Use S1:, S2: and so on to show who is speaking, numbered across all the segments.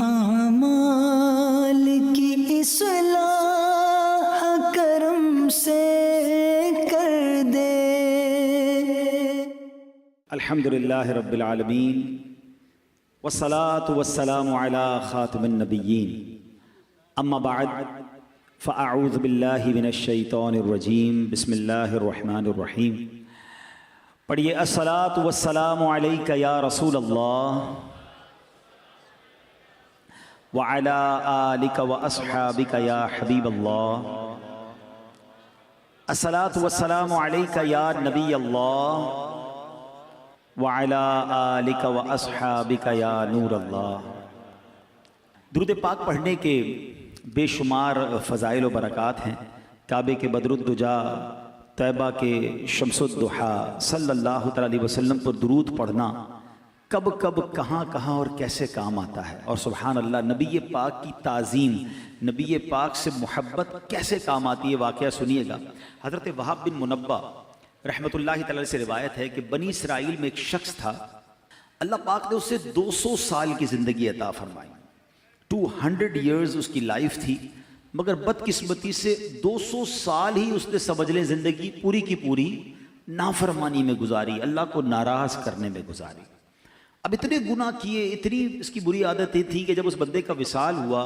S1: आमाल की इस्लाह करम से कर दे।
S2: अल्हम्दुलिल्लाहि रब्बिल आलमीन वस्सलातु वस्सलामु अला खातिमिन नबिय्यीन अम्मा बाद फ़अऊज़ु बिल्लाहि मिनश शैतानिर रजीम बिस्मिल्लाहिर रहमानिर रहीम। पढ़िए अस्सलातु वस्सलामु अलैका या रसूल अल्लाह व अला आलिका व अस्हाबिका या हबीब अल्लाह। अस्सलातु वस्सलामु अलैका या नबी अल्लाह व अला आलिका व अस्हाबिका या नूर अल्लाह। दुरूद पाक पढ़ने के बेशुमार फ़ज़ाइल व बरक़ात हैं। काबे के बदरुद्दुजा, तैबा के शम्सुद्दुहा सल्लल्लाहु अलैहि वसल्लम पर दुरूद पढ़ना कब कब कहाँ कहाँ और कैसे काम आता है। और सुबहान अल्लाह, नबी पाक की ताज़ीम, नबी पाक से मोहब्बत कैसे काम आती है। वाक़या सुनिएगा। हज़रत वहाब बिन मुनब्बा रहमतुल्लाहि तआला से रिवायत है कि बनी इसराइल में एक शख्स था, अल्लाह पाक ने उससे 200 साल की ज़िंदगी अता फरमाई। 200 ईयर्स उसकी लाइफ थी, मगर बदकिस्मती से 200 साल ही उसने समझ लें ज़िंदगी पूरी की पूरी नाफरमानी में गुजारी, अल्लाह को नाराज़ करने में गुजारी। अब इतने गुनाह किए, इतनी इसकी बुरी आदत ये थी कि जब उस बंदे का विसाल हुआ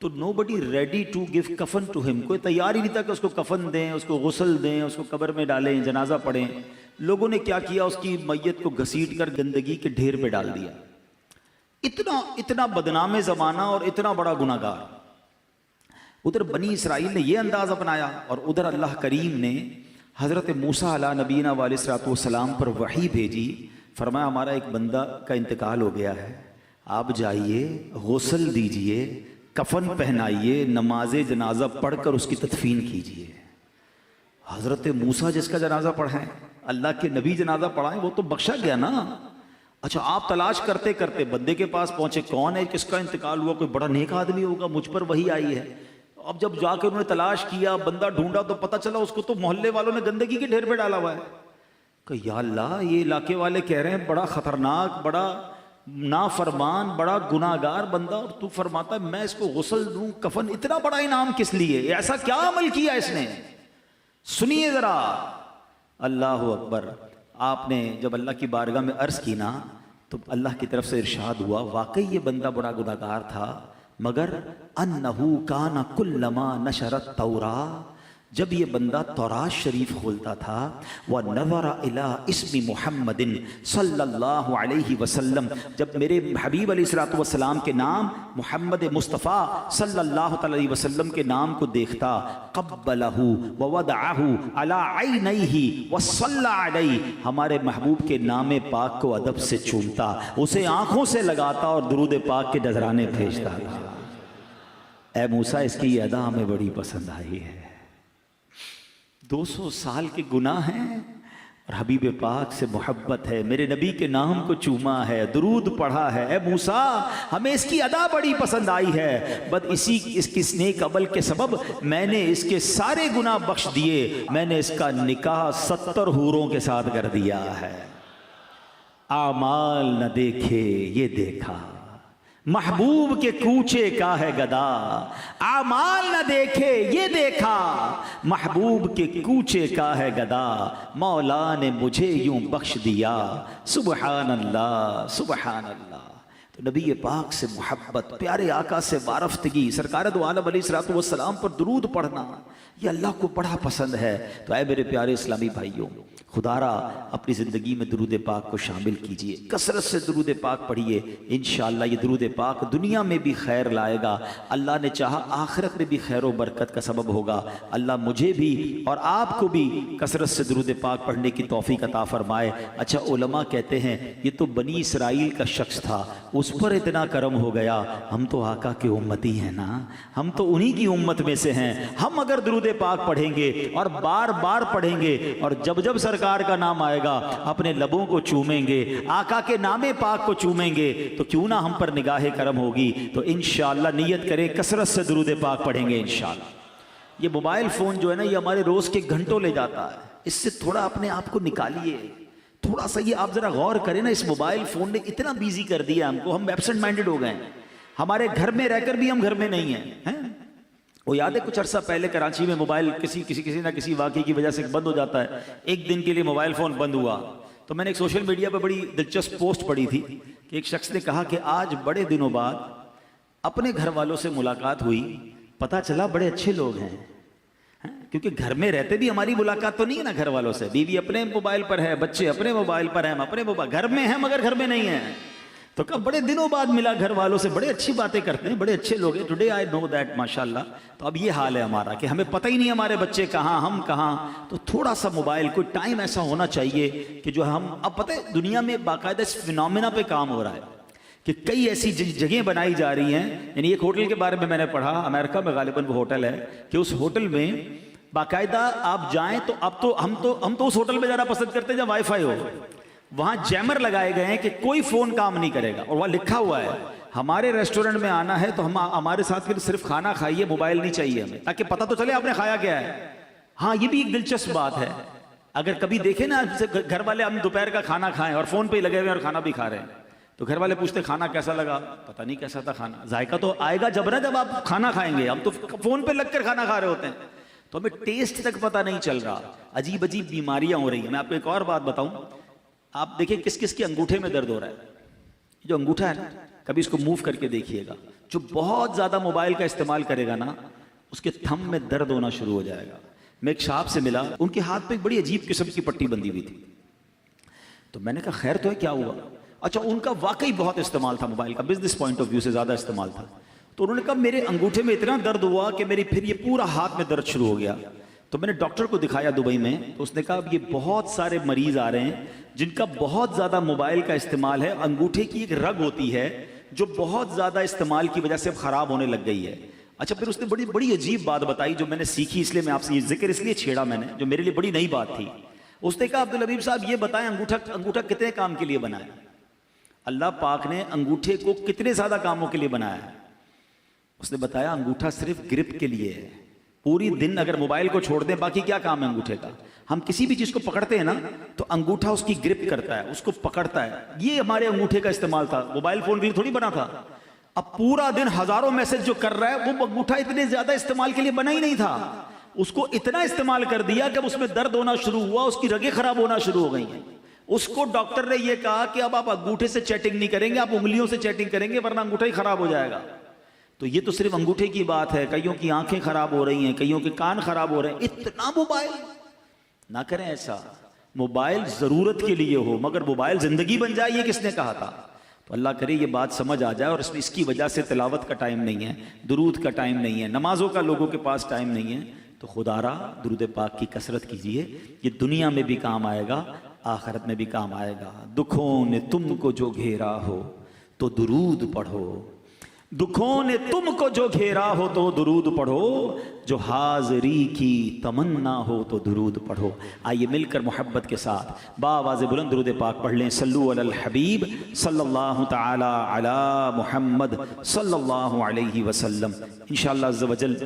S2: तो नोबडी रेडी टू गिव कफन टू हिम। कोई तैयार ही नहीं था कि उसको कफन दें, उसको गुस्ल दें, उसको कब्र में डालें, जनाजा पढ़ें। लोगों ने क्या किया, उसकी मैयत को घसीट कर गंदगी के ढेर पे डाल दिया। इतना इतना बदनाम ज़माना और इतना बड़ा गुनाहगार। उधर बनी इसराइल ने यह अंदाज अपनाया और उधर अल्लाह करीम ने हज़रत मूसा अला नबीना वालेस्सलाम पर वही भेजी। फरमाया, हमारा एक बंदा का इंतकाल हो गया है, आप जाइए, गुस्ल दीजिए, कफन पहनाइए, नमाज जनाजा पढ़कर उसकी तदफीन कीजिए। हज़रत मूसा जिसका जनाजा पढ़ाएं, अल्लाह के नबी जनाजा पढ़ाएं, वो तो बख्शा गया ना। अच्छा, आप तलाश करते करते बंदे के पास पहुंचे, कौन है, किसका इंतकाल हुआ, कोई बड़ा नेक आदमी होगा, मुझ पर वही आई है। अब जब जाकर उन्होंने तलाश किया, बंदा ढूंढा, तो पता चला उसको तो मोहल्ले वालों ने गंदगी के ढेर पे डाला हुआ है। कि या अल्लाह, ये इलाके वाले कह रहे हैं बड़ा खतरनाक, बड़ा नाफरमान, बड़ा गुनाहगार बंदा, और तू फरमाता है मैं इसको गुस्ल दूं, कफन। इतना बड़ा इनाम किस लिए, ऐसा क्या अमल किया इसने? सुनिए जरा। अल्लाह अकबर। आपने जब अल्लाह की बारगाह में अर्ज की ना, तो अल्लाह की तरफ से इरशाद हुआ, वाकई ये बंदा बड़ा गुनाहगार था, मगर अन्नहु काना कुल्लमा नशरत तौरा, जब ये बंदा तौरात शरीफ खोलता था, वह नज़रा इला इस्मी मुहम्मदिन सल्लल्लाहु अलैहि वसल्लम, जब मेरे हबीब अलैहिस्सलातु वस्सलाम के नाम मुहम्मद मुस्तफ़ा सल्लल्लाहु अलैहि वसल्लम के नाम को देखता, क़ब्बलहु व वदअहु अला ऐनैहि व सल्ला अलैहि, हमारे महबूब के नाम पाक को अदब से चूमता, उसे आँखों से लगाता और दुरूद पाक के नजराने भेजता था। ऐ मूसा, इसकी अदा हमें बड़ी पसंद आई है। 200 साल के गुनाह हैं और हबीब पाक से मोहब्बत है, मेरे नबी के नाम को चूमा है, दुरूद पढ़ा है। ए मूसा, हमें इसकी अदा बड़ी पसंद आई है, बस इसकी नेक अमल के सबब मैंने इसके सारे गुनाह बख्श दिए, मैंने इसका निकाह 70 हूरों के साथ कर दिया है। आमाल न देखे ये देखा, महबूब के कूचे का है गदा, आमाल न देखे ये देखा, महबूब के कूचे का है गदा, मौला ने मुझे यूं बख्श दिया, सुबहान अल्लाह सुबहान अल्लाह। तो नबी पाक से मोहब्बत, प्यारे आका से वारफ्तगी, सरकार दो आलम अलैहिस्सलातु वस्सलाम पर दुरूद पढ़ना, ये अल्लाह को बड़ा पसंद है। तो ऐ मेरे प्यारे इस्लामी भाइयों, खुदारा अपनी ज़िंदगी में दुरूद पाक को शामिल कीजिए, कसरत से दुरूद पाक पढ़िए। इंशाअल्लाह ये दुरूद पाक दुनिया में भी खैर लाएगा, अल्लाह ने चाहा आखिरत में भी खैर व बरकत का सबब होगा। अल्लाह मुझे भी और आपको भी कसरत से दुरूद पाक पढ़ने की तौफीक अता फरमाए। अच्छा, उलमा कहते हैं ये तो बनी इसराइल का शख्स था, उस पर इतना करम हो गया, हम तो आका के उम्मती हैं ना, हम तो उन्हीं की उम्मत में से हैं। हम अगर दुरूद पाक पढ़ेंगे और बार बार पढ़ेंगे और जब जब सरकार का नाम आएगा अपने लबों को चूमेंगे, आका के नामे पाक को चूमेंगे, तो क्यों ना हम पर निगाह करम होगी। तो इंशाअल्लाह नियत करें, कसरत से दुरूद पाक पढ़ेंगे इंशाअल्लाह। ये मोबाइल फ़ोन जो है ना, ये हमारे रोज़ के घंटों ले जाता है, इससे थोड़ा अपने आप को निकालिए। थोड़ा सा ये आप ज़रा गौर करें ना, इस मोबाइल फ़ोन ने इतना बिजी कर दिया हमको, हम एब्सेंट माइंडेड हो गए। हमारे घर में रहकर भी हम घर में नहीं हैं। वो याद है कुछ अरसा पहले कराची में मोबाइल किसी ना किसी वाकई की वजह से बंद हो जाता है। एक दिन के लिए मोबाइल फ़ोन बंद हुआ तो मैंने एक सोशल मीडिया पर बड़ी दिलचस्प पोस्ट पढ़ी थी कि एक शख्स ने कहा कि आज बड़े दिनों बाद अपने घर वालों से मुलाकात हुई, पता चला बड़े अच्छे लोग हैं। क्योंकि घर में रहते भी हमारी मुलाकात तो नहीं है ना घर वालों से, बीवी अपने मोबाइल पर है, बच्चे अपने मोबाइल पर हैं, हम अपने मोबाइल, घर में हैं मगर घर में नहीं है। तो कब बड़े दिनों बाद मिला घर वालों से, बड़े अच्छी बातें करते हैं, बड़े अच्छे लोग हैं। टुडे आई नो दैट माशाल्लाह। तो अब ये हाल है हमारा कि हमें पता ही नहीं हमारे बच्चे कहाँ, हम कहाँ। तो थोड़ा सा मोबाइल, कोई टाइम ऐसा होना चाहिए कि जो हम, अब पता है दुनिया में बाकायदा इस फिनोमेना पे काम हो रहा है कि कई ऐसी जगह बनाई जा रही हैं। यानी एक होटल के बारे में मैंने पढ़ा, अमेरिका में गालिबन वो होटल है कि उस होटल में बाकायदा आप जाएं तो अब तो हम तो उस होटल में जाना पसंद करते हैं जहाँ वाईफाई हो। वहां जैमर लगाए गए हैं कि कोई फोन काम नहीं करेगा और वहां लिखा हुआ है हमारे रेस्टोरेंट में आना है तो हम हमारे साथ फिर सिर्फ खाना खाइए, मोबाइल नहीं चाहिए हमें, ताकि पता तो चले आपने खाया क्या है। हाँ, ये भी एक दिलचस्प बात है। अगर कभी देखे ना घर वाले, हम दोपहर का खाना खाएं और फोन पे ही लगे हुए और खाना भी खा रहे हैं, तो घर वाले पूछते खाना कैसा लगा, पता नहीं कैसा था खाना। जायका तो आएगा जब ना जब आप खाना खाएंगे, हम तो फोन पे लगकर खाना खा रहे होते हैं तो हमें टेस्ट तक पता नहीं चल रहा। अजीब अजीब बीमारियां हो रही हैं। मैं आपको एक और बात बताऊं, आप देखिए किस किस के अंगूठे में दर्द हो रहा है। जो अंगूठा है ना, कभी इसको मूव करके देखिएगा। जो बहुत ज्यादा मोबाइल का इस्तेमाल करेगा ना, उसके थंब में दर्द होना शुरू हो जाएगा। मैं एक साहब से मिला, उनके हाथ पे एक बड़ी अजीब किस्म की पट्टी बंधी हुई थी। तो मैंने कहा खैर तो है, क्या हुआ? अच्छा, उनका वाकई बहुत इस्तेमाल था मोबाइल का, बिजनेस पॉइंट ऑफ व्यू से ज्यादा इस्तेमाल था। तो उन्होंने कहा मेरे अंगूठे में इतना दर्द हुआ कि मेरी फिर ये पूरा हाथ में दर्द शुरू हो गया। तो मैंने डॉक्टर को दिखाया दुबई में, तो उसने कहा अब ये बहुत सारे मरीज आ रहे हैं जिनका बहुत ज्यादा मोबाइल का इस्तेमाल है। अंगूठे की एक रग होती है जो बहुत ज्यादा इस्तेमाल की वजह से अब खराब होने लग गई है। अच्छा, फिर उसने बड़ी बड़ी अजीब बात बताई जो मैंने सीखी, इसलिए मैं आपसे ये जिक्र इसलिए छेड़ा मैंने, जो मेरे लिए बड़ी नई बात थी। उसने कहा अब्दुल हबीब साहब ये बताएं अंगूठा कितने काम के लिए बनाया? अल्लाह पाक ने अंगूठे को कितने ज्यादा कामों के लिए बनाया है? उसने बताया अंगूठा सिर्फ ग्रिप के लिए है। पूरी दिन अगर मोबाइल को छोड़ दें, बाकी क्या काम है अंगूठे का? हम किसी भी चीज को पकड़ते हैं ना, तो अंगूठा उसकी ग्रिप करता है, उसको पकड़ता है। ये हमारे अंगूठे का इस्तेमाल था, मोबाइल फोन के लिए थोड़ी बना था। अब पूरा दिन हजारों मैसेज जो कर रहा है, वो अंगूठा इतने ज्यादा इस्तेमाल के लिए बना ही नहीं था। उसको इतना इस्तेमाल कर दिया कि उसमें दर्द होना शुरू हुआ, उसकी रगें खराब होना शुरू हो गई हैं। उसको डॉक्टर ने यह कहा कि अब आप अंगूठे से चैटिंग नहीं करेंगे, आप उंगलियों से चैटिंग करेंगे, वरना अंगूठा ही खराब हो जाएगा। तो ये तो सिर्फ अंगूठे की बात है, कईयों की आंखें खराब हो रही हैं, कईयों के कान खराब हो रहे हैं। इतना मोबाइल ना करें ऐसा। मोबाइल जरूरत के लिए हो, मगर मोबाइल जिंदगी बन जाए ये किसने कहा था? तो अल्लाह करे ये बात समझ आ जाए। और इसकी वजह से तिलावत का टाइम नहीं है, दुरूद का टाइम नहीं है, नमाजों का लोगों के पास टाइम नहीं है। तो खुदारा दुरूद पाक की कसरत कीजिए, ये दुनिया में भी काम आएगा, आखिरत में भी काम आएगा। दुखों ने तुमको जो घेरा हो तो दुरूद पढ़ो, दुखों ने तुमको जो घेरा हो तो दुरूद पढ़ो, जो हाज़री की तमन्ना हो तो दुरूद पढ़ो। आइए मिलकर मोहब्बत के साथ बावाज़ बुलंद दुरूद पाक पढ़ लें। सल्लु अलल हबीब सल्लल्लाहु तआला अला मुहम्मद सल्लल्लाहु अलैहि वसल्लम। इंशाअल्लाह अज़्ज़ व जल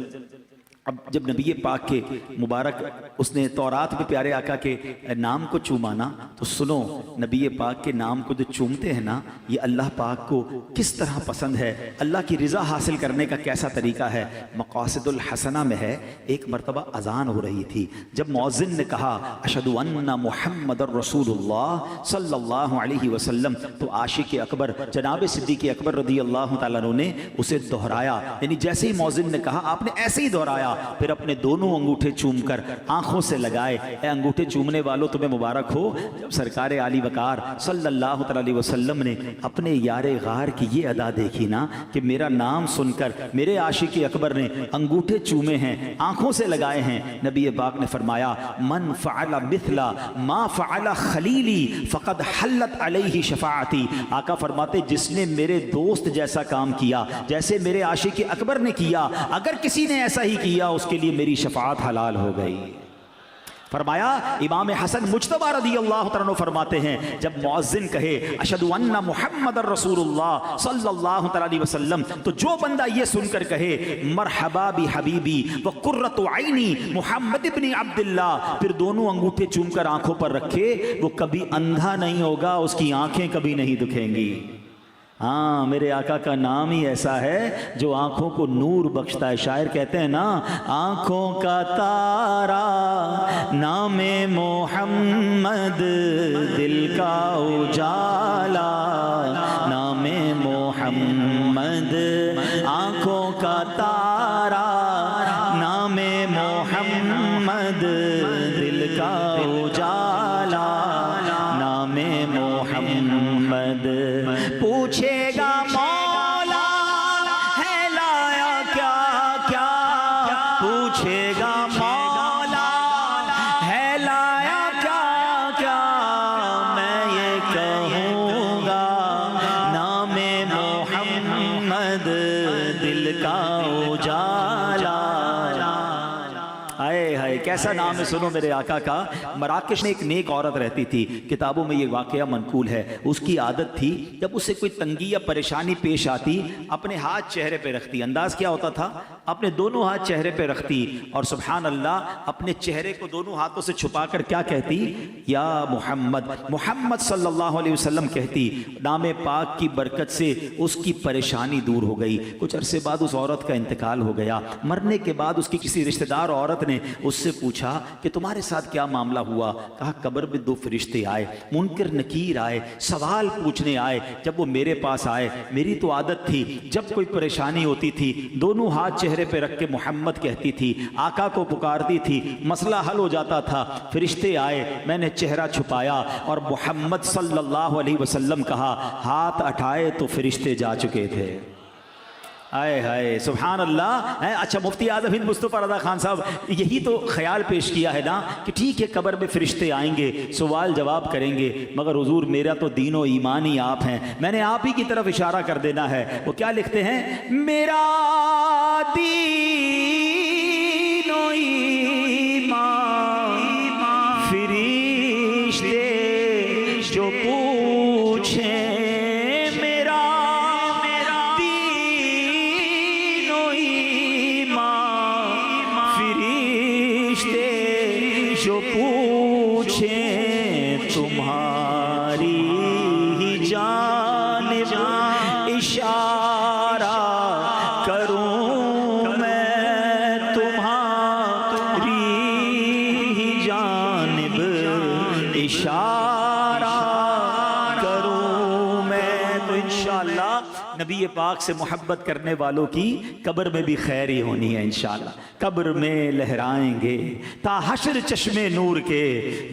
S2: अब जब नबी पाक के मुबारक उसने तौरात में प्यारे आका के नाम को चूमाना, तो सुनो नबी पाक के नाम को जो चूमते हैं ना, ये अल्लाह पाक को किस तरह पसंद है, अल्लाह की रिज़ा हासिल करने का कैसा तरीका है। मक़ासिदुल हसना में है, एक मरतबा अजान हो रही थी, जब मौज़िन ने कहा अशहदु अन्ना मुहम्मदुर रसूलुल्लाह सल्लल्लाहु अलैहि वसल्लम, तो आशिक़ अकबर जनाब सिद्दीक़ अकबर रज़ी अल्लाह तआला अन्हु ने उसे दोहराया। यानी जैसे ही मौज़िन ने कहा आपने ऐसे ही दोहराया, फिर अपने दोनों अंगूठे चूमकर आंखों से लगाए। ए अंगूठे चूमने वालों तुम्हें मुबारक हो। जब सरकार आली वकार सल्लल्लाहु अलैहि वसल्लम ने अपने यारे गार की ये अदा देखी ना कि मेरा नाम सुनकर मेरे आशिक़ अकबर ने अंगूठे चूमे हैं, आंखों से लगाए हैं, नबी पाक ने फरमाया मन फ़अला मिथला मा फ़अला खलीली फ़क़द हल्लत अलैहि शफ़ाअती। आका फरमाते जिसने मेरे दोस्त जैसा काम किया, जैसे मेरे आशिक़ अकबर ने किया, अगर किसी ने ऐसा ही किया उसके लिए मेरी शफाअत हलाल हो गई। फरमाया इमाम हसन मुज्तबा रज़ी अल्लाह तआला फरमाते हैं जब मुअज्जिन कहे अशहदु अन्ना मुहम्मदुर रसूलुल्लाह सल्लल्लाहु अलैहि वसल्लम, तो जो बंदा ये सुनकर कहे मरहबा बि हबीबी व कुर्रतु ऐनी मुहम्मद इब्न अब्दुल्लाह, फिर दोनों अंगूठे चूमकर आंखों पर रखे, वो कभी अंधा नहीं होगा, उसकी आंखें कभी नहीं दुखेंगी। हाँ, मेरे आका का नाम ही ऐसा है जो आंखों को नूर बख्शता है। शायर कहते हैं ना, आंखों का तारा नामे मोहम्मद, दिल का उजाला नामे मोहम्मद, आंखों का तारा नामे मोहम्मद, दिल का उजाला नामे मोहम्मद। पूछेगा मौला है लाया क्या क्या, पूछेगा मौला है लाया क्या क्या, मैं ये कहूँगा नामे मोहम्मद, दिल का उजाला। हाय हाय, कैसा नाम है, सुनो मेरे आका का। मराकश में एक नेक औरत रहती थी, किताबों में ये वाकया मनकूल है। उसकी आदत थी जब उससे कोई तंगी या परेशानी पेश आती, अपने हाथ चेहरे पे रखती। अंदाज क्या होता था, अपने दोनों हाथ चेहरे पे रखती और सुभान अल्लाह अपने चेहरे को दोनों हाथों से छुपाकर क्या कहती, या मोहम्मद, मोहम्मद सल्लल्लाहु अलैहि वसल्लम कहती। नामे पाक की बरकत से उसकी परेशानी दूर हो गई। कुछ अरसे बाद उस औरत का इंतकाल हो गया। मरने के बाद उसकी किसी रिश्तेदार औरत ने उससे पूछा कि तुम्हारे साथ क्या मामला हुआ। कहा, कब्र में 2 फरिश्ते आए, मुनकर नकीर आए, सवाल पूछने आए। जब वो मेरे पास आए, मेरी तो आदत थी जब कोई परेशानी होती थी दोनों हाथ चेहरे पे रख के मोहम्मद कहती थी, आका को पुकारती थी, मसला हल हो जाता था। फरिश्ते आए, मैंने चेहरा छुपाया और मोहम्मद सल्लल्लाहु अलैहि वसल्लम कहा। हाथ उठाए तो फरिश्ते जा चुके थे। आए हाय, सुभान अल्लाह। अच्छा, मुफ्ती आज़म हिंद मुस्तफ़ा रज़ा खान साहब यही तो ख्याल पेश किया है ना कि ठीक है कब्र में फरिश्ते आएंगे, सवाल जवाब करेंगे, मगर हुजूर मेरा तो दीनो ईमान ही आप हैं। मैंने आप ही की तरफ इशारा कर देना है। वो क्या लिखते हैं, मेरा दीनो ईमान फरिश्ते जो पूछें, जो पूछे तुम्हारी ही जानिब इशारा करूं मैं, तुम्हारी ही जानिब इशारा करूं मैं। तो इंशाअल्लाह नबी पाक से मोहब्बत करने वालों की कब्र में भी खैर ही होनी है इंशाअल्लाह। कब्र में लहराएंगे ता हश्र चश्मे नूर के,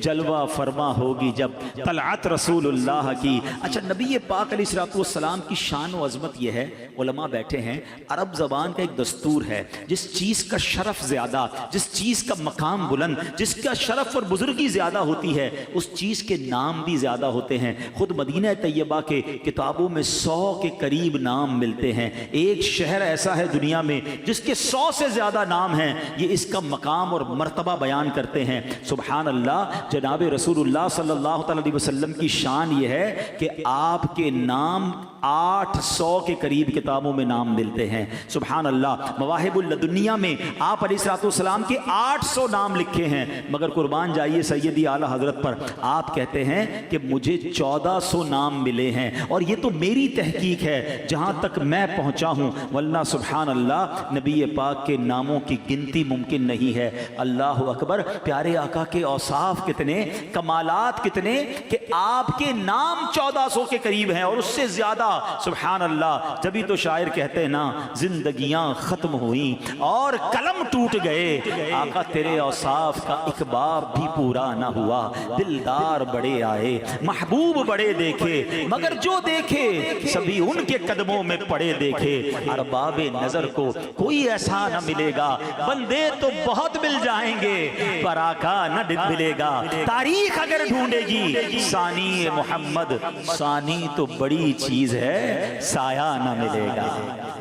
S2: जलवा फरमा होगी जब तलअत रसूलुल्लाह की। अच्छा, नबी पाक अलैहिस्सलाम की शान व अज़मत यह है, उलमा बैठे हैं, अरब ज़बान का एक दस्तूर है, जिस चीज़ का शरफ ज़्यादा, जिस चीज़ का मकाम बुलंद, जिसका शरफ और बुजुर्गी ज़्यादा होती है, उस चीज़ के नाम भी ज़्यादा होते हैं। खुद मदीना तैयबा के किताबों में 100 के करीब नाम मिलते हैं। एक शहर ऐसा है दुनिया में जिसके 100 से ज्यादा नाम हैं। ये इसका मकाम और मर्तबा बयान करते हैं। सुभान अल्लाह, जनाब रसूलुल्लाह सल्लल्लाहु अलैहि वसल्लम की शान ये है कि आपके नाम 800 के करीब किताबों में नाम मिलते हैं। सुभान अल्लाह, मवाहिबुल लदुनिया में आप अलैहिस्सलाम के 800 नाम लिखे हैं, मगर कुर्बान जाइए सैयदी आला हजरत पर, आप कहते हैं कि मुझे 1400 नाम मिले हैं और ये तो मेरी तहकीक है जहां तक मैं पहुंचा हूं, वरना सुभान अल्लाह नबी पाक के नामों की गिनती मुमकिन नहीं है। अल्लाह अकबर, प्यारे आका के औसाफ कितने, कमालात कितने कि आपके नाम 1400 के करीब हैं और उससे ज्यादा। सुभान अल्लाह, जभी तो शायर कहते हैं ना, जिंदगियां खत्म हुई और कलम टूट गए, आका तेरे औसाफ का एक बाब भी पूरा ना हुआ। दिलदार बड़े आए, महबूब बड़े देखे, मगर जो देखे सभी उनके कदमों में पड़े देखे। अरबाबे नजर को कोई ऐसा न मिलेगा, बंदे तो बहुत मिल जाएंगे पर आका न मिलेगा। तारीख अगर ढूंढेगी सानी मोहम्मद, सानी तो बड़ी चीज है, साया न मिलेगा।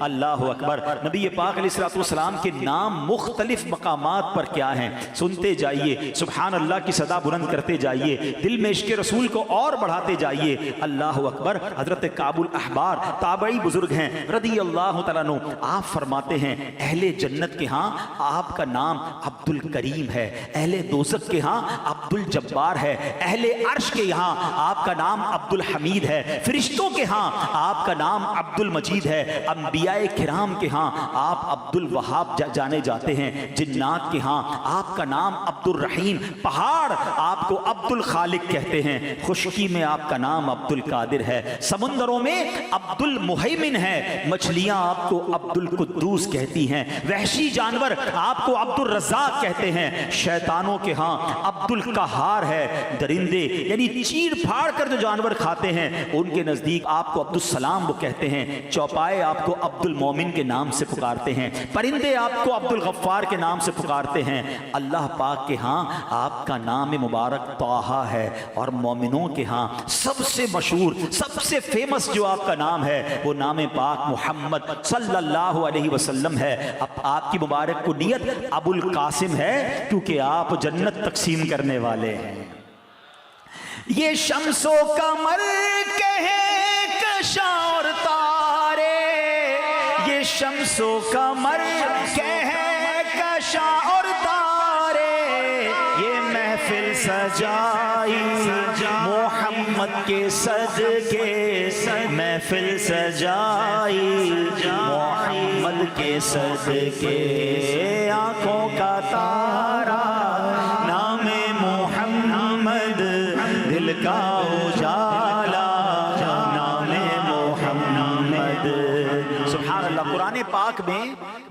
S2: अल्लाह अकबर। नबी पाक अलैहिस्सलाम के नाम मुख्तलिफ मकामात पर क्या हैं, सुनते जाइए, सुभान अल्लाह की सदा बुलंद करते जाइए, दिल में इश्क़ रसूल को और बढ़ाते जाइए। अल्लाह अकबर। हजरत काबुल अहबार ताबई बुजुर्ग हैं रदी अल्लाह तआला अन्हु, आप फरमाते हैं अहले जन्नत के यहाँ आपका नाम अब्दुल करीम है, अहले दोज़ख के यहाँ अब्दुल जब्बार है, अहले अर्श के यहाँ आपका नाम अब्दुल हमीद है, फरिश्तों के यहाँ आपका नाम अब्दुल मजीद है। अंबियाए किराम के यहाँ आप अब्दुल वहाब जाने जाते हैं। जिन्नात के यहाँ आपका नाम अब्दुल रहीम, पहाड़ आपको अब्दुल खालिक कहते हैं। खुश्की में आपका नाम अब्दुल कादिर है। समुंदरों में अब्दुल मुहैमिन है। मछलियां आपको अब्दुल कुद्दूस कहती हैं। वहशी जानवर आपको अब्दुल रज़्ज़ाक कहते हैं। शैतानों के यहाँ अब्दुल कहार है। दरिंदे यानी चीर फाड़ कर जो जानवर खाते हैं उनके नजदीक आपको अब्दुल सलाम वो कहते हैं। चौपाए आपको अब्दुल मोमिन के नाम से पुकारते हैं। परिंदे आपको अब्दुल गफ्फार के नाम से पुकारते हैं। अल्लाह पाक के यहाँ आपका नाम मुबारक ताहा है और मोमिनों के यहाँ सबसे मशहूर सबसे फेमस जो आपका नाम है वो नाम पाक मोहम्मद सल्लल्लाहु अलैहि वसल्लम है। अब आपकी मुबारक कुनियत अबुल कासिम है क्योंकि आप जन्नत तकसीम करने वाले हैं। ये शम्सो कमर कहे कशा और तारे, ये शम्सो कमर कहे कशा और तारे, ये महफिल सजाई मोहम्मद के सदके, महफिल सजाई मोहम्मद के सदके। आंखों का तारा नामे मोहम्मद, दिल का उजाला नामे मोहम्मद। सुभान अल्लाह। कुरान पाक में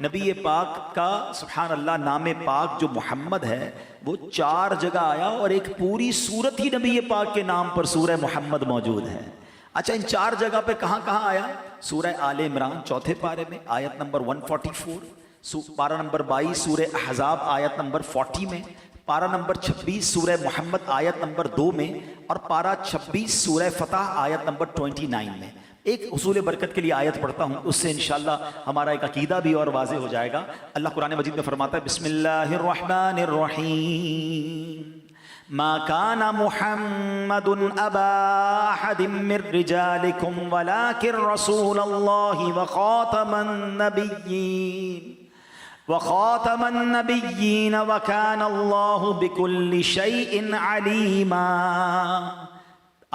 S2: नबी पाक का सुभान अल्लाह नाम पाक जो मोहम्मद है वो 4 जगह आया और एक पूरी सूरत ही नबी पाक के नाम पर सूरह मोहम्मद मौजूद है। अच्छा, इन 4 जगह पे कहाँ कहाँ आया? सूरह आले इमरान 4थे पारे में आयत नंबर 144, पारा नंबर 22 सूरह अहज़ाब आयत नंबर 40 में, पारा नंबर 26 सूरह मोहम्मद आयत नंबर 2 में और पारा 26 सूरह फतह आयत नंबर 29 में। एक उसूल बरकत के लिए आयत पढ़ता हूँ, उससे इंशाअल्लाह हमारा एक अकीदा भी और वाज़े हो जाएगा। अल्लाह कुरान मजीद में फरमाता है बिस्मिल्लाहिर्रहमानिर्रहीम, मा काना मुहम्मदुन अबा अहदिम मिर रिजालिकुम वलाकिन रसूलल्लाहि व खातमन नबिय्यीन व खातमन नबिय्यीन व काना अल्लाहु बिकुल्लि शैइन अलीमा।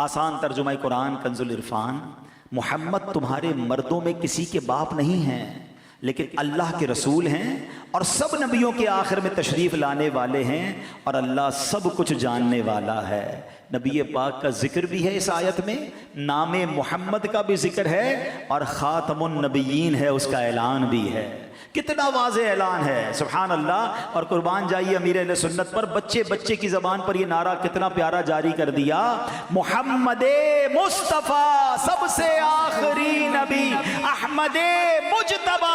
S2: आसान तर्जुमा कुरान कंजुल इरफान। मोहम्मद तुम्हारे मर्दों में किसी के बाप नहीं हैं लेकिन अल्लाह के रसूल हैं और सब नबियों के आखिर में तशरीफ़ लाने वाले हैं और अल्लाह सब कुछ जानने वाला है। नबी पाक का जिक्र भी है इस आयत में, नाम मोहम्मद का भी जिक्र है और ख़ातमुन नबिय्यीन है, उसका ऐलान भी है। कितना वाज़े ऐलान है, सुभान अल्लाह। और कुर्बान जाइए अमीर अहले सुन्नत पर, बच्चे बच्चे की ज़बान पर ये नारा कितना प्यारा जारी कर दिया। मोहम्मदे मुस्तफ़ा सबसे आखिरी नबी, अहमदे मुजतबा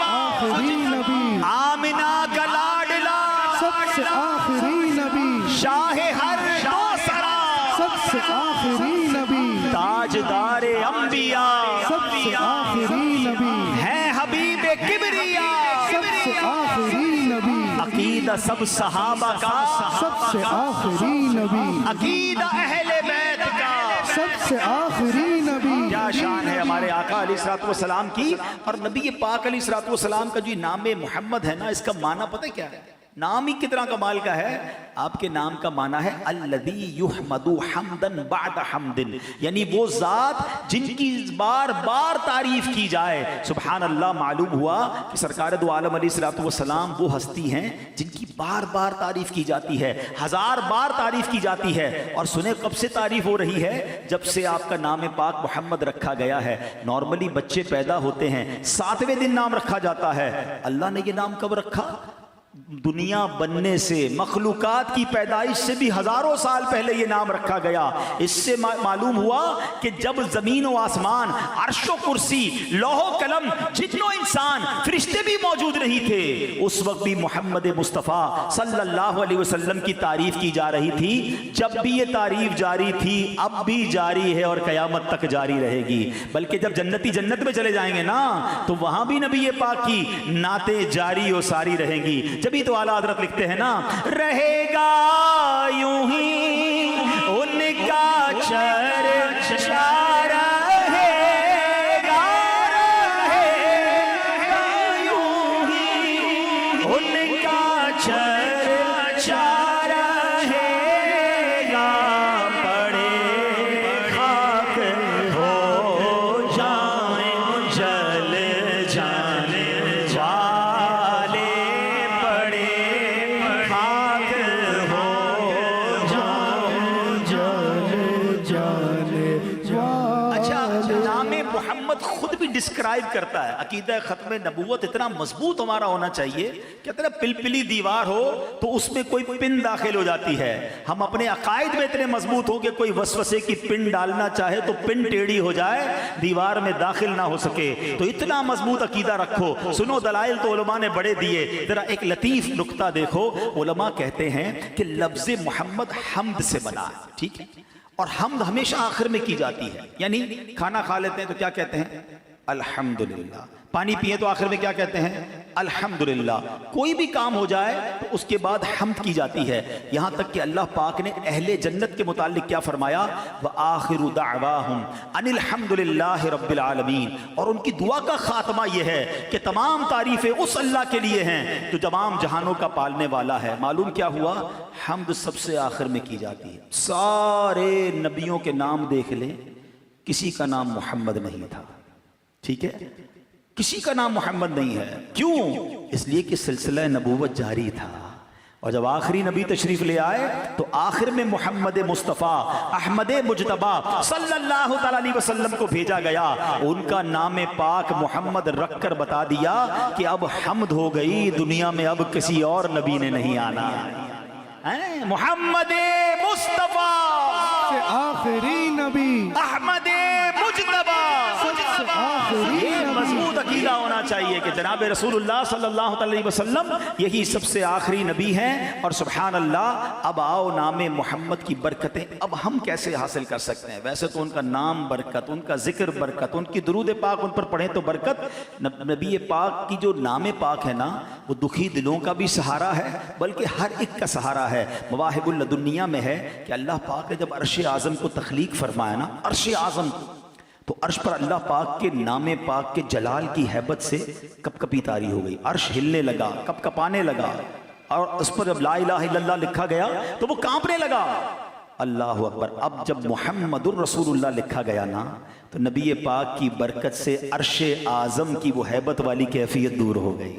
S2: आखिरी नबी, आमिना का लाडला सबसे आखिरी नबी, शाहे हर दोसरा सबसे आखिरी नबी, ताजदारे अंबिया सबसे आखिरी नबी, है हबीबे किबरिया सबसे आखिरी नबी, अकीदा सब सहाबा का सबसे आखिरी नबी, अकीदा अहले बैत का सबसे आखिरी नबी। क्या शान है हमारे आका अलैहिस्सलातु वस्सलाम की। और नबी पाक अलैहिस्सलातु वस्सलाम का जो नाम मोहम्मद है ना, इसका माना पता है क्या है? नाम ही कितना कमाल का है। आपके नाम का माना है अल्लज़ी युहमदु हम्दन बाद हम्दिन, यानी वो ज़ात जिनकी बार बार तारीफ की जाए। सुभान अल्लाह। मालूम हुआ कि सरकार दो आलम अलैहिस्सलातु वस्सलाम वो हस्ती हैं जिनकी बार बार तारीफ की जाती है, 1000 बार तारीफ की जाती है। और सुने कब से तारीफ हो रही है? जब से आपका नाम पाक मोहम्मद रखा गया है। नॉर्मली बच्चे पैदा होते हैं 7वें दिन नाम रखा जाता है। अल्लाह ने ये नाम कब रखा? दुनिया बनने से, मखलूकात की पैदाइश से भी हजारों साल पहले ये नाम रखा गया। इससे मालूम हुआ कि जब जमीन और आसमान, अर्शो कुर्सी, लोहो कलम, जिन्नो इंसान, फरिश्ते भी मौजूद नहीं थे, उस वक्त भी मोहम्मद मुस्तफ़ा सल्लल्लाहु अलैहि वसल्लम की तारीफ की जा रही थी। जब भी ये तारीफ जारी थी, अब भी जारी है और कयामत तक जारी रहेगी। बल्कि जब जन्नती जन्नत में चले जाएंगे ना, तो वहां भी नबी पाक की नाते जारी और सारी रहेंगी। जब तो आला हज़रत लिखते हैं ना, रहेगा यूं ही उनका चर्चा रहेगा, रहेगा यूं ही उनका चर्चा रहेगा, पड़े खाक हो डिस्क्राइब करता है। अकीदा खत्म नबूवत इतना मजबूत हमारा होना चाहिए कि इतना पिलपिली दीवार हो तो उसमें कोई पिन दाखिल हो जाती है। हम अपने अकायद में इतने मजबूत हो कि कोई वसवसे की पिन डालना चाहे तो पिन टेढ़ी हो जाए, दीवार में दाखिल ना हो सके। तो इतना मजबूत अकीदा रखो। सुनो, दलाइल तो उलमा ने बड़े दिए। जरा एक लतीफ नुक्ता देखो। उलमा कहते हैं कि लफ्ज मोहम्मद हम्द से बना है, ठीक है, और हम्द हमेशा आखिर में की जाती है। यानी खाना खा लेते हैं तो क्या कहते हैं? अल्हम्दुलिल्लाह। पानी पिए तो आखिर में क्या कहते हैं? अल्हम्दुलिल्लाह। कोई भी काम हो जाए तो उसके बाद हम्द की जाती है। यहां तक कि अल्लाह पाक ने अहले जन्नत के मुतालिक क्या फरमाया? व आखिरु दअवाहुम अनिल हम्दुलिल्लाहि रब्बिल आलमीन। और उनकी दुआ का खात्मा यह है कि तमाम तारीफें उस अल्लाह के लिए हैं जो तमाम जहानों का पालने वाला है। मालूम क्या हुआ? हम्द सबसे आखिर में की जाती है। सारे नबियों के नाम देख लें, किसी का नाम मोहम्मद नहीं था, ठीक है, किसी का नाम मोहम्मद नहीं है। क्यों? इसलिए कि सिलसिला नबूवत जारी था। और जब आखिरी नबी तशरीफ ले आए तो आखिर में मोहम्मद मुस्तफ़ा अहमद मुजतबा सल्लल्लाहु अलैहि वसल्लम को भेजा गया। उनका नाम पाक मोहम्मद रखकर बता दिया कि अब हम्द हो गई, दुनिया में अब किसी और नबी ने नहीं आना। मोहम्मद मुस्तफ़ा
S3: आखिरी नबी
S2: अहमद मुजतबा। मजबूत अकीदा होना चाहिए कि जनाब रसूलुल्लाह सल्लल्लाहु अलैहि वसल्लम यही सबसे आखिरी नबी हैं। और सुभान अल्लाह, अब आओ नाम मोहम्मद की बरकतें अब हम कैसे हासिल कर सकते हैं? वैसे तो उनका नाम बरकत, उनका जिक्र बरकत, उनकी दुरूद पाक उन पर पढ़े तो बरकत। नबी पाक की जो नाम पाक है ना, वो दुखी दिलों का भी सहारा है, बल्कि हर एक का सहारा है। मवाहिबुल लदुनिया में है कि अल्लाह पाक ने जब अर्श आज़म को तख्लीक फरमाया ना, अर्श आज़म को, तो अर्श पर अल्लाह पाक के नाम पाक के जलाल की हैबत से कपकपी तारी हो गई। अर्श हिलने लगा, कपकपाने लगा, और उस पर जब ला इलाहा इल्लल्लाह लिखा गया तो वो कांपने लगा। अल्लाह अकबर। अब जब मुहम्मदुर रसूलुल्लाह लिखा गया ना, तो नबी पाक की बरकत से अर्श आज़म की वो हैबत वाली कैफियत दूर हो गई,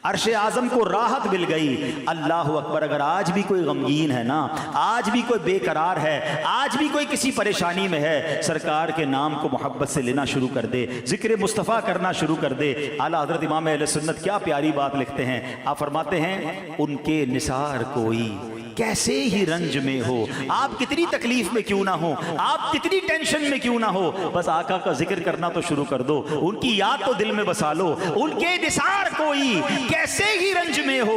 S2: अर्श आज़म को राहत मिल गई। अल्लाह अकबर। अगर आज भी कोई गमगीन है ना, आज भी कोई बेकरार है, आज भी कोई किसी परेशानी में है, सरकार के नाम को मोहब्बत से लेना शुरू कर दे, जिक्र मुस्तफ़ा करना शुरू कर दे। आला हज़रत इमाम अहले सुन्नत क्या प्यारी बात लिखते हैं। आप फरमाते हैं, उनके निसार कोई कैसे ही रंज में हो, आप कितनी तकलीफ में क्यों ना हो, आप कितनी टेंशन में क्यों ना हो, बस आका का जिक्र करना तो शुरू कर दो, उनकी याद तो दिल में बसा लो। उनके निसार कोई कैसे ही रंज में हो,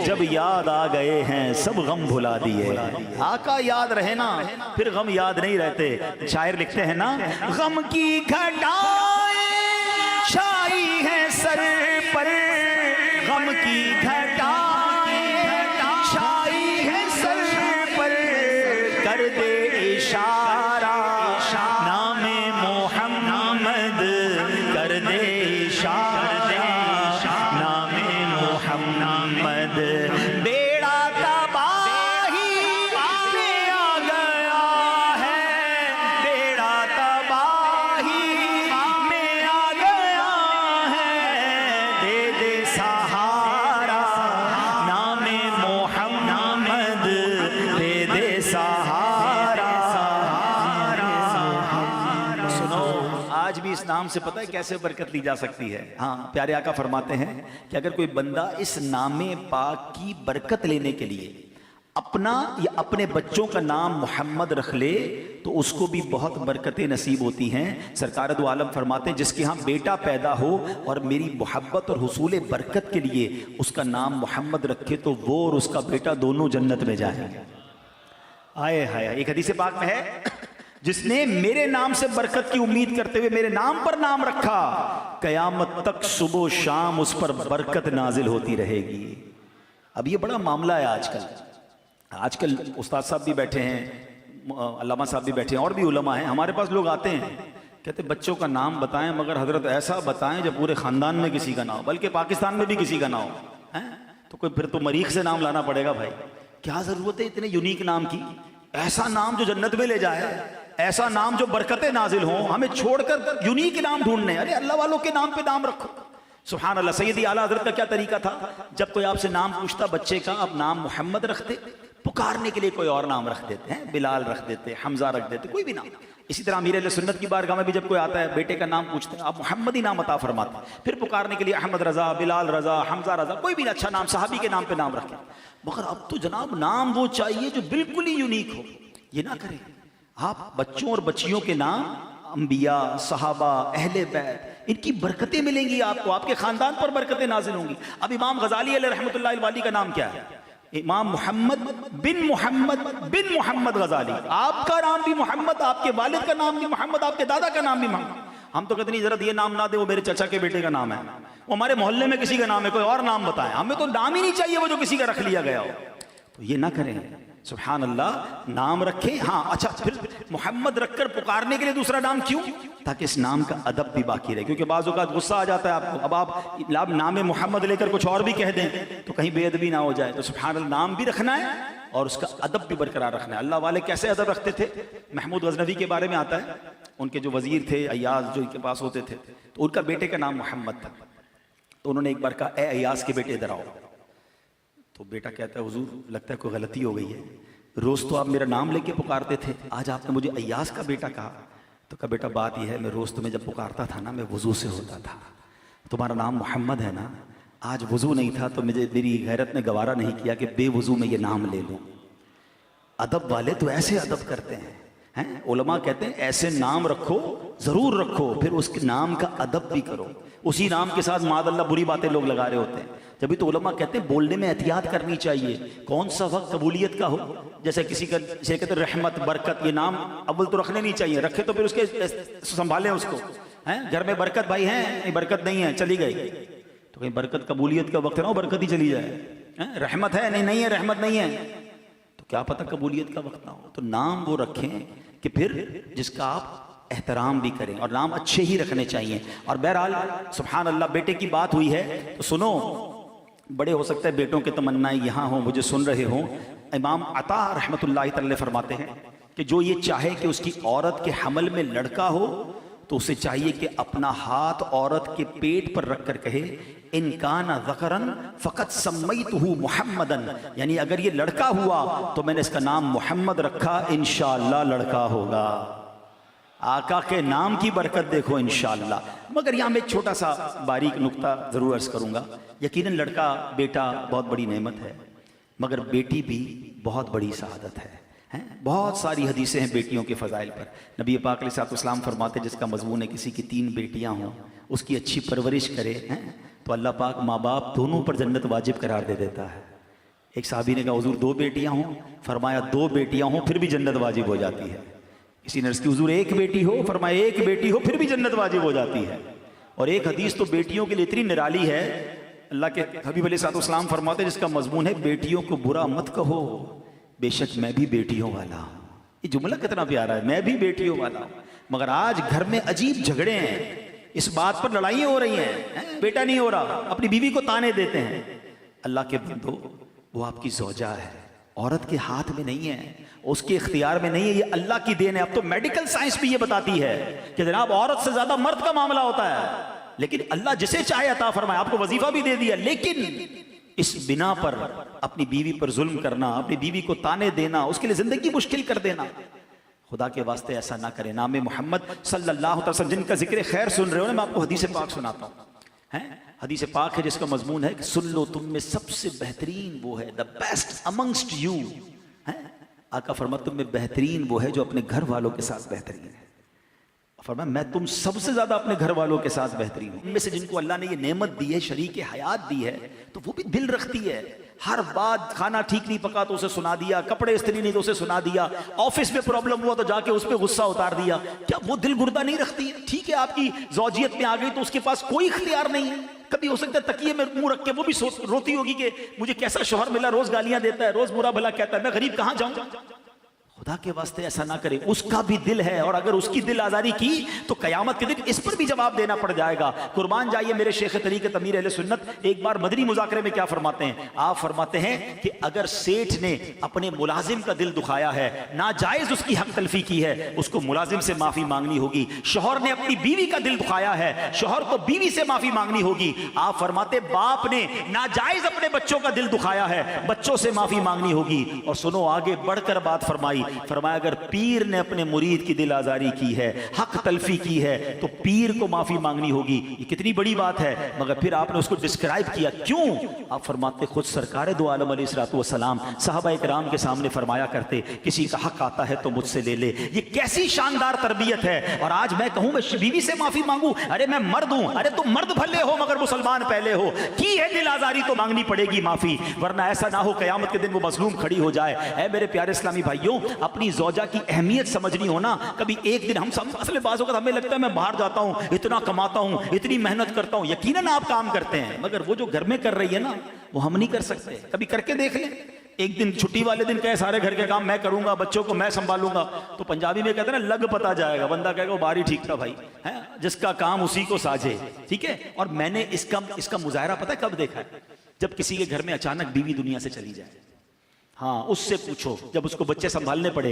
S2: जब याद आ गए हैं सब गम भुला दिए। आका याद रहे ना, फिर गम याद नहीं रहते। शायर लिखते हैं ना, गम की घटाएं छाई है सर पर, गम की घटाएं छाई है सर पर, कर दे इशारा नामे मोहम्मद, कर दे इशारा नामे मोहम्मद। बेड़ा तबाही में आ गया है, बेड़ा तबाही में आ गया है, दे दे सहारा नामे मोहम्मद, दे दे सहारा। सुनो, आज भी इस नाम से पता है कैसे बरकत ली जा सकती है। हाँ, प्यारे आका फरमाते हैं कि अगर कोई बंदा इस नामे पाक की बरकत लेने के लिए अपना या अपने बच्चों का नाम मोहम्मद रख ले तो उसको भी बहुत बरकतें नसीब होती हैं। सरकार दो आलम फरमाते हैं, जिसके यहाँ बेटा पैदा हो और मेरी मोहब्बत और हुसूल बरकत के लिए उसका नाम मोहम्मद रखे तो वो और उसका बेटा दोनों जन्नत में जाएंगे। आए हाय। एक हदीस पाक में है, जिसने मेरे नाम से बरकत की उम्मीद करते हुए मेरे नाम पर नाम रखा, कयामत तक सुबह शाम उस पर बरकत नाजिल होती रहेगी। अब ये बड़ा मामला है आजकल उस्ताद साहब भी बैठे हैं, अल्लामा साहब भी बैठे हैं, और भी उलमा हैं। हमारे पास लोग आते हैं, कहते बच्चों का नाम बताएं, मगर हजरत ऐसा बताएं जब पूरे खानदान में किसी का ना हो, बल्कि पाकिस्तान में भी किसी का ना हो। हैं तो कोई फिर तो मरीख से नाम लाना पड़ेगा। भाई क्या जरूरत है इतने यूनिक नाम की? ऐसा नाम जो जन्नत में ले जाए, ऐसा नाम जो बरकतें नाजिल हों। हमें छोड़कर यूनिक नाम ढूंढने, अरे अल्लाह वालों के नाम पे नाम रखो। सुभान अल्लाह। सैयदी आला हज़रत का क्या तरीका था, जब कोई आपसे नाम पूछता बच्चे का, अब नाम मोहम्मद रखते, पुकारने के लिए कोई और नाम रख देते हैं, बिलाल रख देते, हमजा रख देते, कोई भी नाम। इसी तरह अमीर अहले सुन्नत की बारगाह में भी जब कोई आता है बेटे का नाम पूछते हैं, आप मोहम्मद ही नाम अता फरमाते हैं। फिर पुकारने के लिए अहमद रजा, बिलाल रजा, हमजा रजा, कोई भी अच्छा नाम सहाबी के नाम पे नाम रखें। मगर अब तो जनाब नाम वो चाहिए जो बिल्कुल ही यूनिक हो। ये ना करें आप बच्चों और बच्चियों के नाम अंबिया, सहाबा, अहले बैत, इनकी बरकतें मिलेंगी आपको, आपके खानदान पर बरकतें नाजिल होंगी। अब इमाम गजाली अलैहि रहमतुल्लाहि अलैहि का नाम क्या है? इमाम मोहम्मद बिन मोहम्मद गजाली। आपका नाम भी मोहम्मद, आपके वालिद का नाम भी मोहम्मद, आपके दादा का नाम भी मोहम्मद। हम तो कहते नहीं जरा ये नाम ना दे, वो मेरे चाचा के बेटे का नाम है, वो हमारे मोहल्ले में किसी का नाम है, कोई और नाम बताएं। हमें तो नाम ही नहीं चाहिए वो जो किसी का रख लिया गया हो। तो ये ना करें, सुभान अल्लाह, नाम रखें। हाँ अच्छा, फिर मोहम्मद रखकर पुकारने के लिए दूसरा नाम क्यों? ताकि इस नाम का अदब भी बाकी रहे, क्योंकि बाज़ औक़ात गुस्सा आ जाता है आपको। अब आप नाम मोहम्मद लेकर कुछ और भी कह दें तो कहीं बेअदबी ना हो जाए। तो सुभान अल्लाह, नाम भी रखना है और उसका अदब भी बरकरार रखना है। अल्लाह वाले कैसे अदब रखते थे? महमूद गजनवी के बारे में आता है, उनके जो वजीर थे अय्याज जो इनके पास होते थे, तो उनका बेटे का नाम मोहम्मद था। तो उन्होंने एक बार कहा, ए अय्याज के बेटे इधर आओ। तो बेटा कहता है, हुजूर लगता है कोई गलती हो गई है, रोज तो आप मेरा नाम लेके पुकारते थे, आज आपने मुझे अय्याज का बेटा कहा। तो कहा बेटा बात यह है, मैं रोज तुम्हें जब पुकारता था ना, मैं वजू से होता था। तुम्हारा नाम मोहम्मद है ना, आज वजू नहीं था तो मेरी गैरत ने गवारा नहीं किया कि बेवजू में ये नाम ले लूं। अदब वाले तो ऐसे अदब करते हैं। उलमा कहते हैं ऐसे नाम रखो, जरूर रखो, फिर उसके नाम का अदब भी करो। उसी नाम के साथ मादअल्लाह बुरी बातें लोग लगा रहे होते हैं। जब तो उलमा कहते हैं बोलने में एहतियात करनी चाहिए, कौन सा वक्त कबूलियत का हो। जैसे किसी का जैसे कहते रहमत, बरकत, ये नाम अव्वल तो रखने नहीं चाहिए, रखे तो फिर उसके संभालें उसको। घर में बरकत भाई है, नहीं बरकत नहीं है, चली गई, तो कहीं बरकत कबूलियत का वक्त है ना, बरकत ही चली जाए। रहमत है, नहीं है, रहमत नहीं है, तो क्या पता कबूलियत का वक्त ना हो। तो नाम वो रखें कि फिर जिसका आप एहतराम भी करें, और नाम अच्छे ही रखने चाहिए। और बहरहाल सुभान अल्लाह, बेटे की बात हुई है तो सुनो, बड़े हो सकता है बेटों की तमन्नाएं यहाँ हो, मुझे सुन रहे हो। इमाम अता रहमतुल्लाहि तआला फरमाते हैं कि जो ये चाहे कि उसकी औरत के हमल में लड़का हो, तो उसे चाहिए कि अपना हाथ औरत के पेट पर रखकर कहे, इनकाना ज़करन फ़क़त सम्मैतुहु मुहम्मदन, यानी अगर ये लड़का हुआ तो मैंने इसका नाम मोहम्मद रखा, इंशाअल्लाह लड़का होगा। आका के नाम की बरकत देखो इंशाअल्लाह। मगर यहाँ मैं एक छोटा सा बारीक नुक्ता जरूर अर्ज करूंगा। यकीनन लड़का बेटा बहुत बड़ी नेमत है, मगर बेटी भी बहुत बड़ी सआदत है। बहुत सारी हदीसें हैं बेटियों के फ़ज़ाइल पर। नबी पाक अलैहिस्सलाम फरमाते, जिसका मज़मून है किसी की 3 बेटियां हों, उसकी अच्छी परवरिश करे तो अल्लाह पाक माँ बाप दोनों पर जन्नत वाजिब करार दे देता है। एक साहबी ने कहा, हुजूर 2 बेटियां हों? फरमाया 2 बेटियां हों फिर भी जन्नत वाजिब हो जाती है। किसी ने अर्ज़ की, हुजूर 1 बेटी हो? फरमाया 1 बेटी हो फिर भी जन्नत वाजिब हो जाती है। और एक हदीस तो बेटियों के लिए इतनी निराली है, अल्लाह के हबीब अलैहिस्सलाम फरमाते, जिसका मजमून है बेटियों को बुरा मत कहो, बेशक मैं भी बेटियों वाला हूँ। ये जुमला कितना प्यारा है, मैं भी बेटियों वाला हूँ। मगर आज घर में अजीब झगड़े हैं, इस बात पर लड़ाइयाँ हो रही हैं, बेटा नहीं हो रहा, अपनी बीवी को ताने देते हैं। अल्लाह के बंदो, वो आपकी ज़ौजा है, औरत के हाथ में नहीं है, उसके इख्तियार में नहीं है, ये अल्लाह की देन है। अब तो मेडिकल साइंस भी ये बताती है कि जनाब औरत से ज्यादा मर्द का मामला होता है, लेकिन अल्लाह जिसे चाहे अता फरमाए। आपको वजीफा भी दे दिया, लेकिन इस बिना पर अपनी बीवी पर जुल्म करना, अपनी बीवी को ताने देना, उसके लिए जिंदगी मुश्किल कर देना, खुदा के वास्ते ऐसा ना करें। नाम मोहम्मद सल्लल्लाहु अलैहि वसल्लम जिनका जिक्र खैर सुन रहे हो ना, मैं आपको हदीस पाक सुनाता हूँ। हदीस पाक है जिसका मजमून है कि सुन लो, तुम में सबसे बेहतरीन वो है, द बेस्ट अमंगस्ट यू। आका फरमाते, तुम में बेहतरीन वो है जो अपने घर वालों के साथ बेहतरीन है। फरमाया, मैं तुम सबसे ज्यादा अपने घर वालों के साथ बेहतरीन हूं। इनमें से जिनको अल्लाह ने ये नेमत दी है, शरीक हयात दी है, तो वो भी दिल रखती है। हर बात, खाना ठीक नहीं पका तो उसे सुना दिया, कपड़े इस्त्री नहीं तो उसे सुना दिया, ऑफिस में प्रॉब्लम हुआ तो जाके उस पर गुस्सा उतार दिया। क्या वो दिल गुर्दा नहीं रखती है? ठीक है, आपकी ज़ौजियत में आ गई तो उसके पास कोई इख्तियार नहीं है। कभी हो सकता है तकिए में मुंह रख के वो भी रोती होगी कि मुझे कैसा शौहर मिला, रोज गालियां देता है, रोज बुरा भला कहता है, मैं गरीब कहां जाऊं। खुदा के वास्ते ऐसा ना करे, उसका भी दिल है, और अगर उसकी दिल आजारी की तो कयामत के दिन इस पर भी जवाब देना पड़ जाएगा। कुर्बान जाइए मेरे शेख तरीक़त अमीर अहले सुन्नत एक बार मदनी मुज़ाकरे में क्या फरमाते हैं? आप फरमाते हैं कि अगर सेठ ने अपने मुलाजिम का दिल दुखाया है, नाजायज उसकी हक तलफी की है, उसको मुलाजिम से माफी मांगनी होगी। शौहर ने अपनी बीवी का दिल दुखाया है, शौहर को बीवी से माफी मांगनी होगी। आप फरमाते, बाप ने नाजायज अपने बच्चों का दिल दुखाया है, बच्चों से माफी मांगनी होगी। और सुनो, आगे बढ़कर बात फरमाई, फरमाया अगर पीर ने अपने मुरीद की दिल आजारी की है, हक तलफी की है, तो पीर को माफी मांगनी होगी। ये कितनी बड़ी बात है, मगर फिर आपने उसको डिस्क्राइब किया क्यों? आप फरमाते खुद सरकार दो आलम अलैहिस्सलातु वस्सलाम सहाबा इकराम के सामने फरमाया करते किसी का हक आता है तो मुझसे ले ले। ये कैसी शानदार तरबियत है। और आज मैं कहूं मैं बीवी से माफी मांगू, अरे मैं मर्द हूं, अरे तुम मर्द भले हो मगर मुसलमान पहले हो, की है दिल आजारी तो मांगनी पड़ेगी माफी, वरना ऐसा ना हो कयामत के दिन वो मजलूम खड़ी हो जाए। ऐ मेरे प्यारे इस्लामी भाइयों, अपनी ज़ौजा की अहमियत समझनी हो ना। कभी एक दिन हम सब असल बात होगा, हमें लगता है मैं बाहर जाता हूं, इतना कमाता हूं, इतनी मेहनत करता हूं, यकीनन आप काम करते हैं, मगर वो जो घर में कर रही है ना वो हम नहीं कर सकते। कभी करके देख लें। एक दिन छुट्टी वाले दिन कहे सारे घर के काम मैं करूंगा, बच्चों को मैं संभालूंगा, तो पंजाबी में कहते हैं ना लग पता जाएगा, बंदा कहेगा वो बारी ठीक था भाई, है जिसका काम उसी को साझे। ठीक है। और मैंने इसका मुजाहरा पता है कब देखा है? जब किसी के घर में अचानक बीवी दुनिया से चली जाए। हाँ, उससे पूछो, जब उसको बच्चे संभालने पड़े,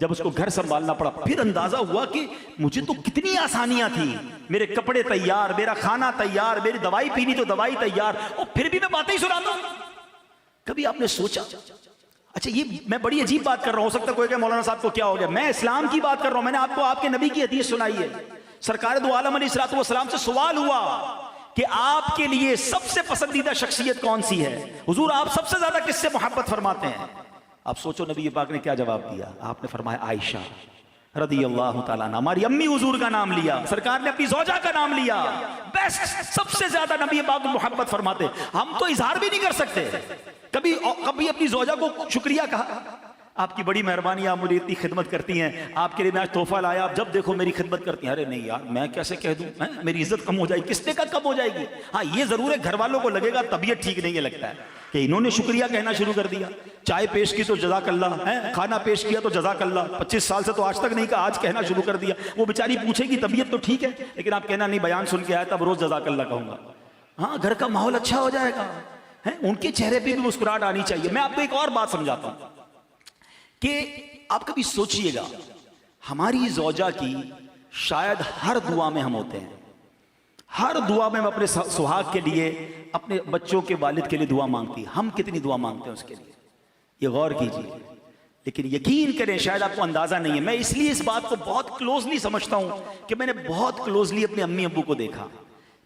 S2: जब उसको घर संभालना पड़ा, फिर अंदाजा हुआ कि मुझे तो कितनी आसानियां थी, मेरे कपड़े तैयार, मेरा खाना तैयार, मेरी दवाई पीनी तो दवाई तैयार, और फिर भी मैं बातें ही सुनाता हूं। कभी आपने सोचा? अच्छा, ये मैं बड़ी अजीब बात कर रहा हूं, हो सकता है कोई कहे मौलाना साहब को क्या हो गया, मैं इस्लाम की बात कर रहा हूं। मैंने आपको आपके नबी की हदीस सुनाई है। सरकार दो आलम अलैहिस्सलातु वस्सलाम से सवाल हुआ कि आपके लिए सबसे पसंदीदा शख्सियत कौन सी है, हुजूर आप सबसे ज्यादा किससे मोहब्बत फरमाते हैं? आप सोचो नबी पाक ने क्या जवाब दिया। आपने फरमाया आयशा रदियल्लाहु ताला अन्हा, हमारी अम्मी हुजूर का नाम लिया, सरकार ने अपनी ज़ौजा का नाम लिया। बेस्ट, सबसे ज्यादा नबी पाक मोहब्बत फरमाते। हम तो इजहार भी नहीं कर सकते। कभी अपनी ज़ौजा को शुक्रिया कहा, आपकी बड़ी मेहरबानी, आप मुझे इतनी खिदमत करती हैं, आपके लिए मैं आज तोहफा लाया, आप जब देखो मेरी खिदमत करती हैं। अरे नहीं यार, मैं कैसे कह दूं, मेरी इज्जत कम हो जाएगी। किसने का कम हो जाएगी? हाँ, ये जरूर है घर वालों को लगेगा तबीयत ठीक नहीं है, लगता है कि इन्होंने शुक्रिया कहना शुरू कर दिया। चाय पेश की तो जज़ाकल्लाह, है खाना पेश किया तो जज़ाकल्लाह, 25 साल से तो आज तक नहीं कहा, आज कहना शुरू कर दिया। वो बेचारी पूछेगी तबीयत तो ठीक है, लेकिन आप कहना नहीं बयान सुन के आया तब रोज जज़ाकल्लाह कहूंगा। हाँ, घर का माहौल अच्छा हो जाएगा, है उनके चेहरे पे भी मुस्कुराहट आनी चाहिए। मैं आपको एक और बात समझाता हूं कि आप कभी सोचिएगा, हमारी ज़ौजा की शायद हर दुआ में हम होते हैं, हर दुआ में हम अपने सुहाग के लिए, अपने बच्चों के वालिद के लिए दुआ मांगती। हम कितनी दुआ मांगते हैं उसके लिए, ये गौर कीजिए। लेकिन यकीन करें शायद आपको अंदाजा नहीं है, मैं इसलिए इस बात को बहुत क्लोजली समझता हूं कि मैंने बहुत क्लोजली अपने अम्मी अब्बू को देखा।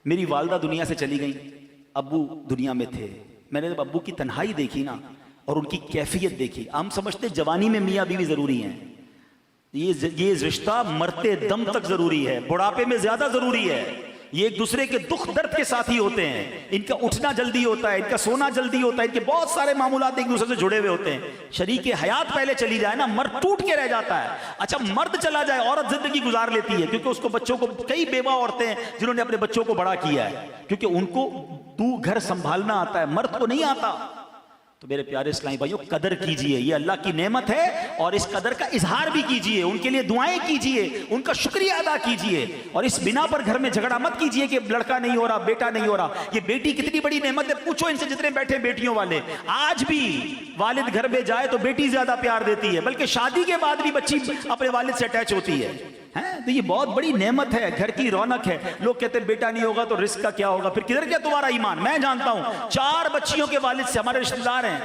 S2: मेरी वालदा दुनिया से चली गई, अब्बू दुनिया में थे। मैंने जब अब्बू की तन्हाई देखी ना और उनकी कैफियत देखी, हम समझते जवानी में मियाँ बीवी जरूरी हैं, ये रिश्ता मरते दम तक जरूरी है, बुढ़ापे में ज्यादा जरूरी है। ये एक दूसरे के दुख दर्द के साथी होते हैं, इनका उठना जल्दी होता है, इनका सोना जल्दी होता है, इनके बहुत सारे मामूलात एक दूसरे से जुड़े हुए होते हैं। शरीके हयात पहले चली जाए ना, मर्द टूट के रह जाता है। अच्छा, मर्द चला जाए औरत जिंदगी गुजार लेती है, क्योंकि उसको बच्चों को, कई बेवा औरतें हैं जिन्होंने अपने बच्चों को बड़ा किया है, क्योंकि उनको घर संभालना आता है, मर्द को नहीं आता। तो मेरे प्यारे इस्लामी भाइयों, कदर कीजिए, ये अल्लाह की नेमत है, और इस कदर का इजहार भी कीजिए, उनके लिए दुआएं कीजिए, उनका शुक्रिया अदा कीजिए। और इस बिना पर घर में झगड़ा मत कीजिए कि लड़का नहीं हो रहा, बेटा नहीं हो रहा। ये बेटी कितनी बड़ी नेमत है, पूछो इनसे जितने बैठे बेटियों वाले। आज भी वालिद घर में जाए तो बेटी ज्यादा प्यार देती है, बल्कि शादी के बाद भी बच्ची अपने वालिद से अटैच होती है। तो ये बहुत बड़ी नेमत है, घर की रौनक है। लोग कहते हैं बेटा नहीं होगा तो रिस्क का क्या होगा, फिर किधर गया तुम्हारा ईमान? मैं जानता हूं 4 बच्चियों के वालिद से, हमारे रिश्तेदार हैं,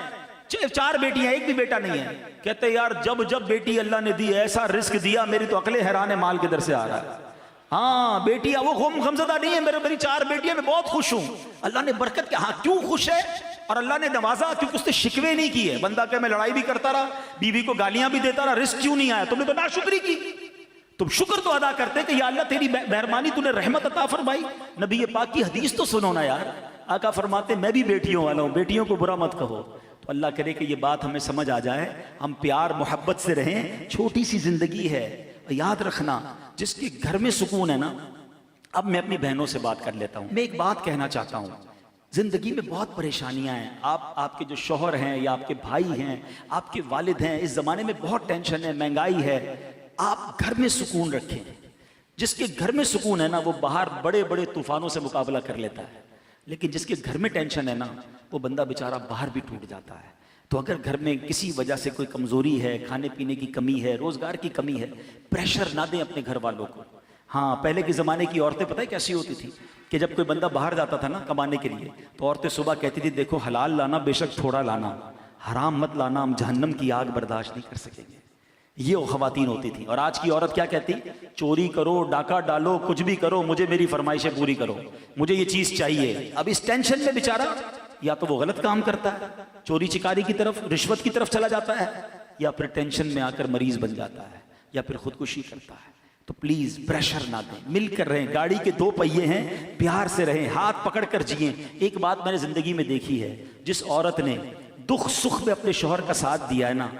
S2: 4 बेटियां, एक भी बेटा नहीं है। कहते यार जब जब बेटी अल्लाह ने दी, ऐसा रिस्क दिया, मेरी तो अकले हैरान है माल किधर से आ रहा है। हाँ, बेटियां वो गमज़दा नहीं है, मेरी 4 बेटियां, मैं बहुत खुश हूं, अल्लाह ने बरकत किया। हाँ, क्यों खुश है? और अल्लाह ने नवाजा क्योंकि उसने शिकवे नहीं किए। बंदा कहे मैं लड़ाई भी करता रहा, बीवी को गालियां भी देता रहा, रिस्क क्यों नहीं आया? तुमने तो नाशुक्री की। तुम शुक्र तो अदा करते कि या अल्लाह तेरी मेहरबानी, तूने रहमत अता फरमाई। नबी पाक की हदीस तो सुनो ना यार, आका फरमाते मैं भी बेटियों वाला हूं, बेटियों को बुरा मत कहो। तो अल्लाह करे कि ये बात हमें समझ आ जाए, हम प्यार मोहब्बत से रहें। छोटी सी जिंदगी है, याद रखना, जिसके घर में सुकून है ना। अब मैं अपनी बहनों से बात कर लेता हूं। मैं एक बात कहना चाहता हूं, जिंदगी में बहुत परेशानियां हैं। आपके जो शौहर हैं या आपके भाई हैं, आपके वालिद हैं, इस जमाने में बहुत टेंशन है, महंगाई है। आप घर में सुकून रखें। जिसके घर में सुकून है ना, वो बाहर बड़े बड़े तूफानों से मुकाबला कर लेता है, लेकिन जिसके घर में टेंशन है ना, वो बंदा बेचारा बाहर भी टूट जाता है। तो अगर घर में किसी वजह से कोई कमजोरी है, खाने पीने की कमी है, रोजगार की कमी है, प्रेशर ना दें अपने घर वालों को। हाँ, पहले के ज़माने की औरतें पता है कैसी होती थी कि जब कोई बंदा बाहर जाता था ना कमाने के लिए, तो औरतें सुबह कहती थी देखो हलाल लाना, बेशक थोड़ा लाना, हराम मत लाना, हम जहन्नम की आग बर्दाश्त नहीं कर सकेंगे। ये वो खवातीन होती थी। और आज की औरत क्या कहती? चोरी करो, डाका डालो, कुछ भी करो, मुझे मेरी फरमाइशें पूरी करो, मुझे ये चीज चाहिए। अब इस टेंशन में बेचारा या तो वो गलत काम करता है, चोरी चिकारी की तरफ, रिश्वत की तरफ चला जाता है, या फिर टेंशन में आकर मरीज बन जाता है, या फिर खुदकुशी करता है। तो प्लीज प्रेशर ना दें, मिलकर रहें। गाड़ी के दो पहिए हैं, प्यार से रहें, हाथ पकड़कर जिएं। एक बात मैंने जिंदगी में देखी है, जिस औरत ने दुख सुख में अपने शौहर का साथ दिया है ना,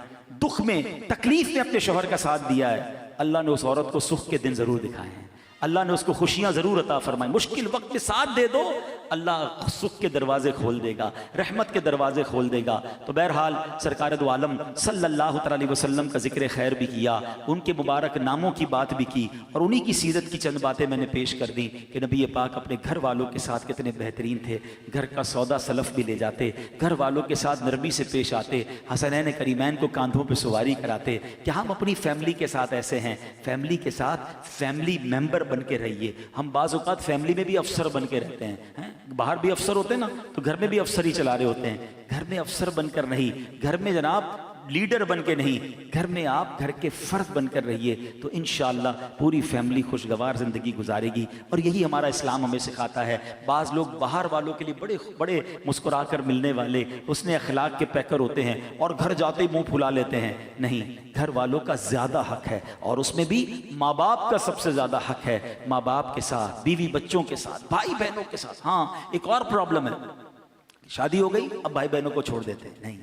S2: दुख में तकलीफ में अपने शौहर का साथ दिया है, अल्लाह ने उस औरत को सुख के दिन जरूर दिखाए हैं। अल्लाह ने उसको खुशियां जरूर अता फरमाई। मुश्किल वक्त में साथ दे दो, अल्लाह सुख के दरवाजे खोल देगा, रहमत के दरवाजे खोल देगा। तो बहरहाल सरकार दो आलम सल्लल्लाहु अलैहि वसल्लम का जिक्र खैर भी किया, उनके मुबारक नामों की बात भी की, और उन्हीं की सीरत की चंद बातें मैंने पेश कर दी कि नबी पाक अपने घर वालों के साथ कितने बेहतरीन थे। घर का सौदा सलफ भी ले जाते, घर वालों के साथ नरमी से पेश आते, हसनैन करीमैन को कांधों पर सवारी कराते। क्या हम अपनी फैमिली के साथ ऐसे हैं? फैमिली के साथ फैमिली मेंबर बन के रहिए। हम बाज़ औक़ात फैमिली में भी अफसर बन के रहते हैं, बाहर भी अफसर होते हैं ना, तो घर में भी अफसर ही चला रहे होते हैं। घर में अफसर बनकर नहीं, घर में जनाब लीडर बन के नहीं, घर में आप घर के फर्द बनकर रहिए, तो इंशाअल्लाह पूरी फैमिली खुशगवार जिंदगी गुजारेगी। और यही हमारा इस्लाम हमें सिखाता है। बाज़ लोग बाहर वालों के लिए बड़े बड़े मुस्कुरा कर मिलने वाले, उसने अखलाक के पैकर होते हैं, और घर जाते ही मुंह फुला लेते हैं। नहीं, घर वालों का ज्यादा हक है, और उसमें भी माँ बाप का सबसे ज्यादा हक है। माँ बाप के साथ, बीवी बच्चों के साथ, भाई बहनों के साथ। हाँ, एक और प्रॉब्लम है, शादी हो गई, अब भाई बहनों को छोड़ देते हैं। नहीं,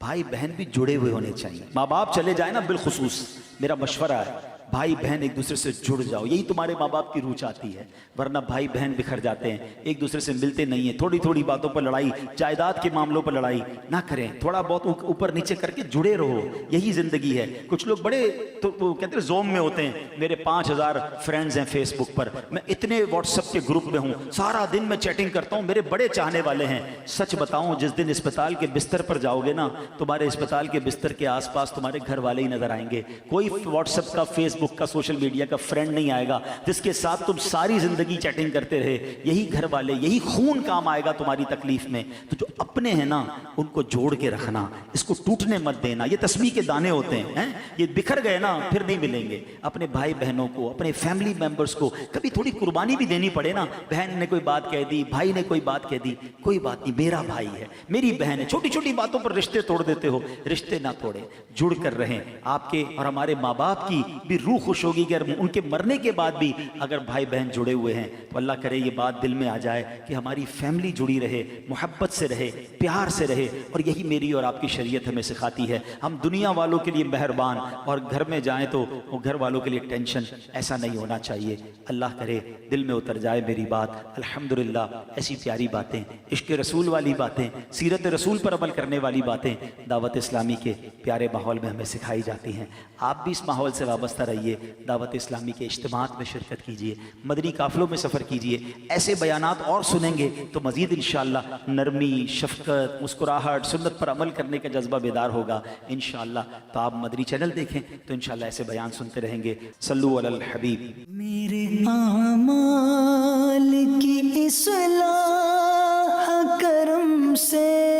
S2: भाई बहन भी जुड़े हुए होने चाहिए। माँ बाप चले जाए ना, बिलखुसूस मेरा मशवरा है, भाई बहन एक दूसरे से जुड़ जाओ, यही तुम्हारे माँ बाप की रूह चाहती है। वरना भाई बहन बिखर जाते हैं, एक दूसरे से मिलते नहीं है, थोड़ी थोड़ी बातों पर लड़ाई, जायदाद के मामलों पर लड़ाई ना करें, थोड़ा बहुत ऊपर नीचे करके जुड़े रहो, यही जिंदगी है। कुछ लोग बड़े तो कहते हैं जोम में होते हैं, मेरे 5000 फ्रेंड्स हैं फेसबुक पर, मैं इतने व्हाट्सएप के ग्रुप में हूँ, सारा दिन मैं चैटिंग करता हूँ, मेरे बड़े चाहने वाले हैं। सच बताऊं, जिस दिन अस्पताल के बिस्तर पर जाओगे ना, तुम्हारे अस्पताल के बिस्तर के आसपास तुम्हारे घर वाले ही नजर आएंगे। कोई व्हाट्सएप का, फेसबुक का, सोशल मीडिया का फ्रेंड नहीं आएगा जिसके साथ तुम सारी जिंदगी चैटिंग करते रहे। यही घर वाले, यही खून काम आएगा तुम्हारी तकलीफ में। तो जो अपने हैं ना, उनको जोड़ के रखना, इसको टूटने मत देना। ये तस्बीह के दाने होते हैं, ये बिखर गए ना फिर नहीं मिलेंगे। अपने भाई बहनों को, अपने फैमिली मेंबर्स को कभी थोड़ी कुर्बानी भी देनी पड़े ना। बहन ने कोई बात कह दी, भाई ने कोई बात कह दी, कोई बात नहीं, मेरा भाई है, मेरी बहन है। छोटी छोटी बातों पर रिश्ते तोड़ देते हो, रिश्ते ना तोड़े, जुड़ कर रहें। आपके और हमारे माँ बाप की भी रूह खुश होगी कि उनके मरने के बाद भी अगर भाई बहन जुड़े हुए हैं, तो अल्लाह करे ये बात दिल में आ जाए कि हमारी फैमिली जुड़ी रहे, मोहब्बत से रहे, प्यार से रहे। और यही मेरी और आपकी शरीयत हमें सिखाती है। हम दुनिया वालों के लिए मेहरबान, और घर में जाएं तो वो घर वालों के लिए टेंशन। ऐसा नहीं होना चाहिए। अल्लाह करे दिल में उतर जाए मेरी बात। अल्हम्दुलिल्लाह, ऐसी प्यारी बातें, इश्क रसूल वाली बातें, सीरत रसूल पर अमल करने वाली बातें दावत इस्लामी के प्यारे माहौल में हमें सिखाई जाती हैं। आप भी इस माहौल से वाबस्ता रहिए, दावत इस्लामी के इज्तिमात में शिरकत कीजिए, मदनी काफिलों में सफ़र कीजिए। ऐसे बयानात और सुनेंगे तो मज़ीद इंशाअल्लाह नरमी, शफ़क़त, मुस्कुराहट, सुन्नत पर अमल करने का जज्बा बेदार होगा इंशाअल्लाह। तो आप मदनी चैनल देखें तो इंशाअल्लाह ऐसे बयान सुनते रहेंगे। सल्लु अलल हबीब।
S1: मेरे आमाल की इस्लाह करम से